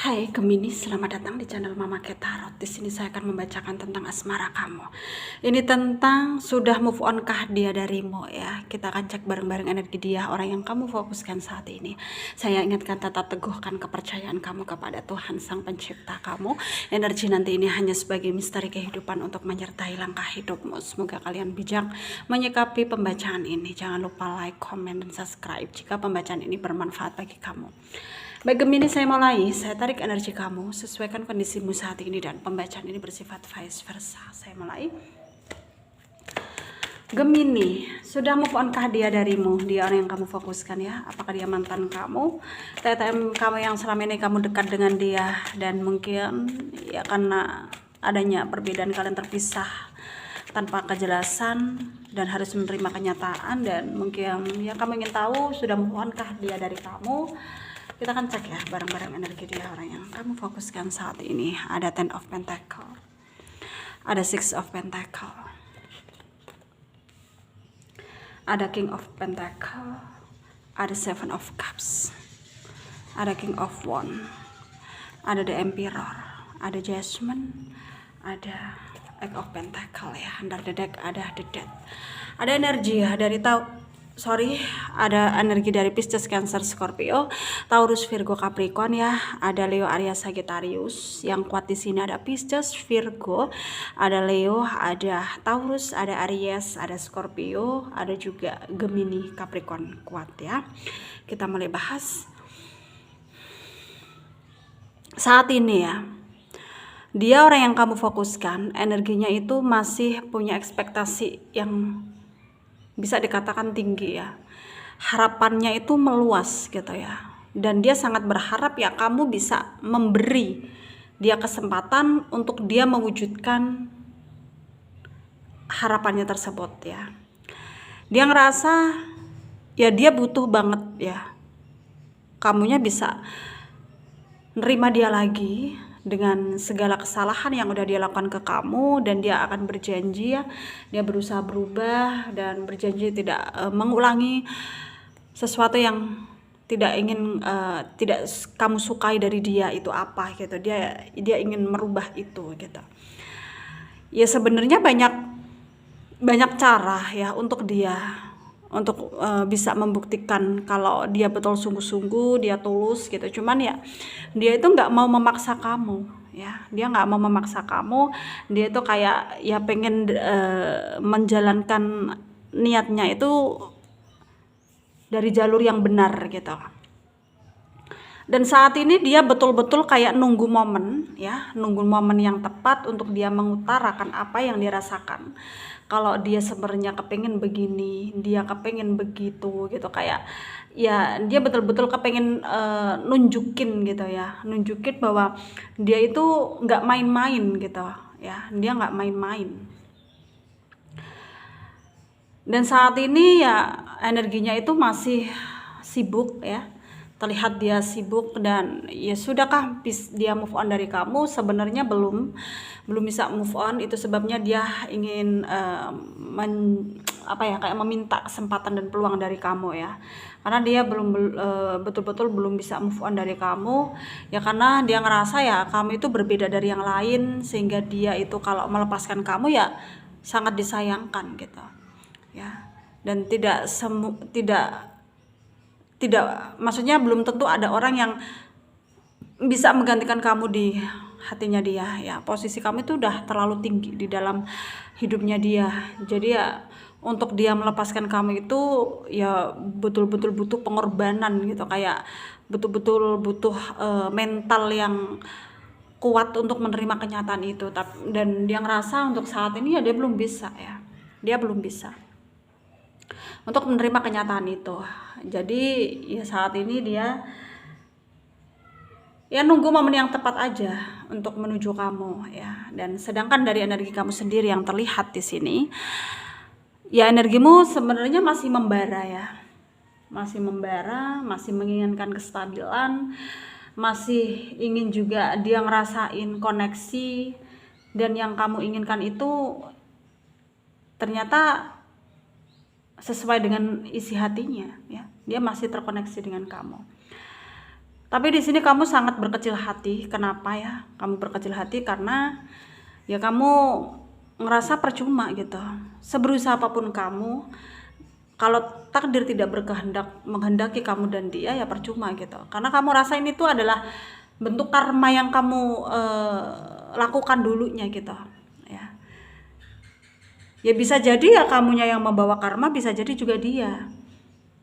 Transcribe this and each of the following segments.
Hai Gemini, selamat datang di channel Mama Ketarot. Di sini saya akan membacakan tentang asmara kamu. Ini tentang sudah move on kah dia darimu ya. Kita akan cek bareng-bareng energi dia, orang yang kamu fokuskan saat ini. Saya ingatkan tetap teguhkan kepercayaan kamu kepada Tuhan Sang Pencipta kamu. Energi nanti ini hanya sebagai misteri kehidupan untuk menyertai langkah hidupmu. Semoga kalian bijak menyikapi pembacaan ini. Jangan lupa like, comment, dan subscribe jika pembacaan ini bermanfaat bagi kamu. Baik Gemini, saya mulai. Saya tarik energi kamu, sesuaikan kondisimu saat ini, dan pembacaan ini bersifat vice versa. Saya mulai. Gemini, sudah move on kah dia darimu? Dia orang yang kamu fokuskan ya. Apakah dia mantan kamu? TTM kamu yang selama ini kamu dekat dengan dia, dan mungkin ya karena adanya perbedaan kalian terpisah tanpa kejelasan dan harus menerima kenyataan, dan mungkin ya kamu ingin tahu sudah move on kah dia dari kamu. Kita akan cek ya bareng-bareng energi dia, orang yang kamu fokuskan saat ini. Ada Ten of Pentacle, ada Six of Pentacle, ada King of Pentacle, ada Seven of Cups, ada King of Wands, ada The Emperor, ada Judgment, ada Eight of Pentacle ya. Under the deck ada The Death. Ada energi ya dari ada energi dari Pisces, Cancer, Scorpio, Taurus, Virgo, Capricorn ya. Ada Leo, Aries, Sagittarius. Yang kuat di sini ada Pisces, Virgo, ada Leo, ada Taurus, ada Aries, ada Scorpio, ada juga Gemini, Capricorn kuat ya. Kita mulai bahas saat ini ya. Dia orang yang kamu fokuskan, energinya itu masih punya ekspektasi yang bisa dikatakan tinggi ya. Harapannya itu meluas gitu ya. Dan dia sangat berharap ya kamu bisa memberi dia kesempatan untuk dia mewujudkan harapannya tersebut ya. Dia ngerasa ya dia butuh banget ya kamunya bisa nerima dia lagi dengan segala kesalahan yang udah dia lakukan ke kamu, dan dia akan berjanji ya, dia berusaha berubah dan berjanji tidak mengulangi sesuatu yang tidak kamu sukai dari dia itu apa gitu. Dia ingin merubah itu gitu. Ya sebenarnya banyak cara ya untuk dia bisa membuktikan kalau dia betul sungguh-sungguh, dia tulus gitu. Cuman ya dia itu nggak mau memaksa kamu ya. Dia nggak mau memaksa kamu. Dia itu kayak ya pengen menjalankan niatnya itu dari jalur yang benar gitu. Dan saat ini dia betul-betul kayak nunggu momen ya, nunggu momen yang tepat untuk dia mengutarakan apa yang dia rasakan. Kalau dia sebenarnya kepengen begini, dia kepengen begitu gitu, kayak ya dia betul-betul kepengen nunjukin gitu ya, nunjukin bahwa dia itu nggak main-main gitu ya, dia nggak main-main. Dan saat ini ya energinya itu masih sibuk ya. Terlihat dia sibuk, dan ya sudahkah dia move on dari kamu? Sebenarnya belum bisa move on. Itu sebabnya dia ingin kayak meminta kesempatan dan peluang dari kamu ya. Karena dia belum betul-betul belum bisa move on dari kamu ya, karena dia ngerasa ya kamu itu berbeda dari yang lain, sehingga dia itu kalau melepaskan kamu ya sangat disayangkan gitu ya. Dan tidak maksudnya belum tentu ada orang yang bisa menggantikan kamu di hatinya dia ya. Posisi kamu itu udah terlalu tinggi di dalam hidupnya dia. Jadi ya untuk dia melepaskan kamu itu ya betul-betul butuh pengorbanan gitu, kayak betul-betul butuh mental yang kuat untuk menerima kenyataan itu. Dan dia ngerasa untuk saat ini ya dia belum bisa ya. Dia belum bisa untuk menerima kenyataan itu. Jadi ya saat ini dia ya nunggu momen yang tepat aja untuk menuju kamu ya. Dan sedangkan dari energi kamu sendiri yang terlihat di sini ya, energimu sebenarnya masih membara ya. Masih membara, masih menginginkan kestabilan, masih ingin juga dia ngerasain koneksi, dan yang kamu inginkan itu ternyata sesuai dengan isi hatinya ya. Dia masih terkoneksi dengan kamu. Tapi di sini kamu sangat berkecil hati. Kenapa ya? Kamu berkecil hati karena ya kamu ngerasa percuma gitu. Seberusaha apapun kamu, kalau takdir tidak berkehendak menghendaki kamu dan dia, ya percuma gitu. Karena kamu rasa ini tuh adalah bentuk karma yang kamu lakukan dulunya gitu. Ya bisa jadi ya kamunya yang membawa karma, bisa jadi juga dia.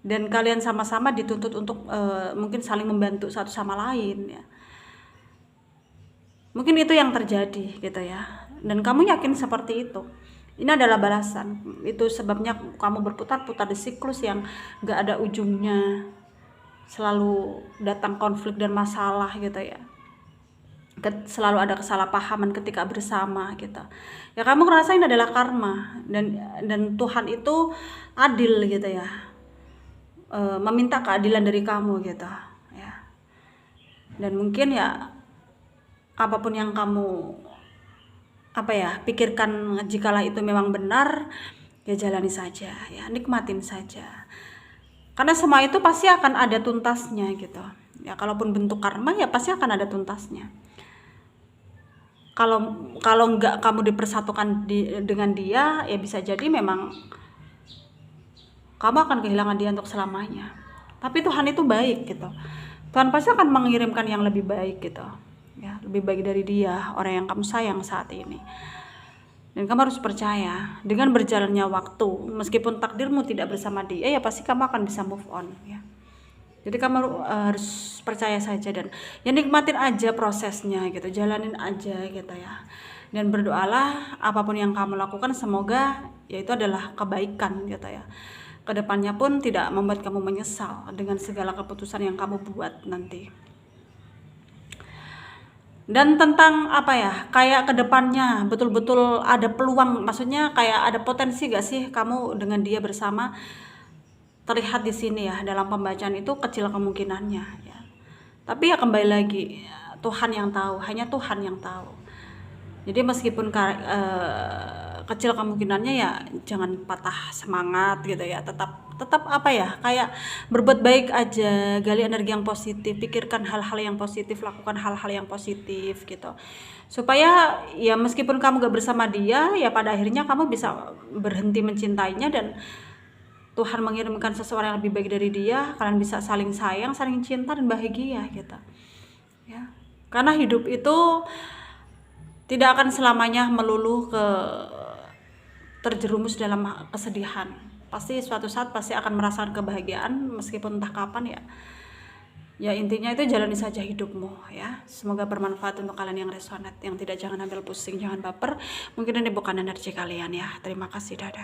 Dan kalian sama-sama dituntut untuk mungkin saling membantu satu sama lain ya. Mungkin itu yang terjadi gitu ya. Dan kamu yakin seperti itu. Ini adalah balasan. Itu sebabnya kamu berputar-putar di siklus yang gak ada ujungnya. Selalu datang konflik dan masalah gitu ya. Selalu ada kesalahpahaman ketika bersama gitu. Ya kamu ngerasa ini adalah karma. Dan Tuhan itu adil gitu ya. Meminta keadilan dari kamu gitu ya. Dan mungkin ya apapun yang kamu pikirkan, jikalau itu memang benar, ya jalani saja ya, nikmatin saja, karena semua itu pasti akan ada tuntasnya gitu ya. Kalaupun bentuk karma ya pasti akan ada tuntasnya. Kalau enggak kamu dipersatukan dengan dia, ya bisa jadi memang kamu akan kehilangan dia untuk selamanya. Tapi Tuhan itu baik gitu. Tuhan pasti akan mengirimkan yang lebih baik gitu. Ya, lebih baik dari dia, orang yang kamu sayang saat ini. Dan kamu harus percaya, dengan berjalannya waktu, meskipun takdirmu tidak bersama dia, ya pasti kamu akan bisa move on ya. Jadi kamu harus percaya saja dan ya nikmatin aja prosesnya gitu, jalanin aja gitu ya. Dan berdoalah apapun yang kamu lakukan, semoga ya itu adalah kebaikan gitu ya. Kedepannya pun tidak membuat kamu menyesal dengan segala keputusan yang kamu buat nanti. Dan tentang kayak kedepannya betul-betul ada peluang, maksudnya kayak ada potensi gak sih kamu dengan dia bersama? Terlihat di sini ya, dalam pembacaan itu kecil kemungkinannya ya. Tapi ya kembali lagi, Tuhan yang tahu, hanya Tuhan yang tahu. Jadi meskipun kecil kemungkinannya, ya jangan patah semangat gitu ya. Tetap kayak berbuat baik aja, gali energi yang positif, pikirkan hal-hal yang positif, lakukan hal-hal yang positif gitu. Supaya ya meskipun kamu gak bersama dia, ya pada akhirnya kamu bisa berhenti mencintainya dan Tuhan mengirimkan seseorang yang lebih baik dari dia. Kalian bisa saling sayang, saling cinta dan bahagia gitu ya. Karena hidup itu tidak akan selamanya melulu terjerumus dalam kesedihan. Pasti suatu saat pasti akan merasakan kebahagiaan meskipun entah kapan ya. Ya intinya itu jalani saja hidupmu ya. Semoga bermanfaat untuk kalian yang resonate, yang tidak jangan ambil pusing, jangan baper. Mungkin ini bukan energi kalian ya. Terima kasih, dadah.